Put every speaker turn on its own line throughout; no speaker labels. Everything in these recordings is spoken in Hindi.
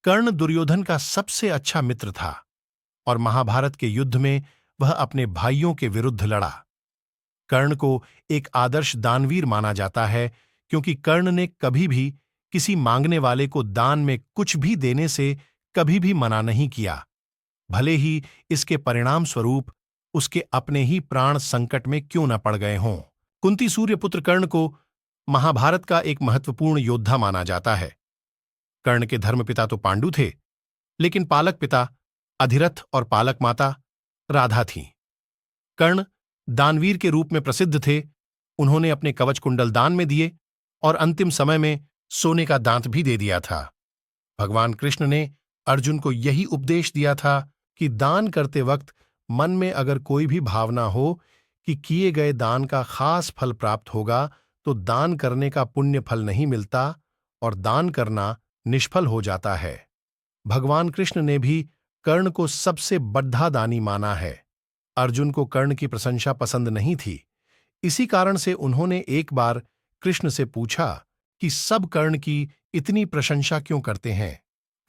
कर्ण दुर्योधन का सबसे अच्छा मित्र था और महाभारत के युद्ध में वह अपने भाइयों के विरुद्ध लड़ा। कर्ण को एक आदर्श दानवीर माना जाता है क्योंकि कर्ण ने कभी भी किसी मांगने वाले को दान में कुछ भी देने से कभी भी मना नहीं किया, भले ही इसके परिणाम स्वरूप उसके अपने ही प्राण संकट में क्यों न पड़ गए हों। कुंती सूर्यपुत्र कर्ण को महाभारत का एक महत्वपूर्ण योद्धा माना जाता है। कर्ण के धर्मपिता तो पांडु थे, लेकिन पालक पिता अधिरथ और पालक माता राधा थीं। कर्ण दानवीर के रूप में प्रसिद्ध थे। उन्होंने अपने कवच कुंडल दान में दिए और अंतिम समय में सोने का दांत भी दे दिया था। भगवान कृष्ण ने अर्जुन को यही उपदेश दिया था कि दान करते वक्त मन में अगर कोई भी भावना हो कि किए गए दान का खास फल प्राप्त होगा, तो दान करने का पुण्य फल नहीं मिलता और दान करना निष्फल हो जाता है। भगवान कृष्ण ने भी कर्ण को सबसे बद्धा दानी माना है। अर्जुन को कर्ण की प्रशंसा पसंद नहीं थी। इसी कारण से उन्होंने एक बार कृष्ण से पूछा कि सब कर्ण की इतनी प्रशंसा क्यों करते हैं।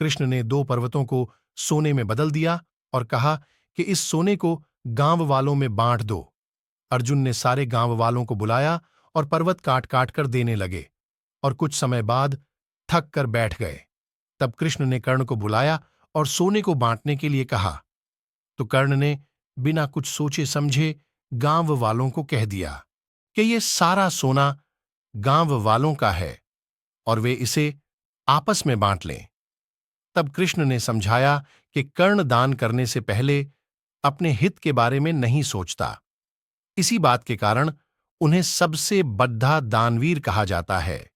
कृष्ण ने 2 पर्वतों को सोने में बदल दिया और कहा कि इस सोने को गांव वालों में बांट दो। अर्जुन ने सारे गांव वालों को बुलाया और पर्वत काट काट कर देने लगे और कुछ समय बाद थक कर बैठ गए। तब कृष्ण ने कर्ण को बुलाया और सोने को बांटने के लिए कहा, तो कर्ण ने बिना कुछ सोचे समझे गांव वालों को कह दिया कि ये सारा सोना गांव वालों का है और वे इसे आपस में बांट लें। तब कृष्ण ने समझाया कि कर्ण दान करने से पहले अपने हित के बारे में नहीं सोचता। इसी बात के कारण उन्हें सबसे बद्धा दानवीर कहा जाता है।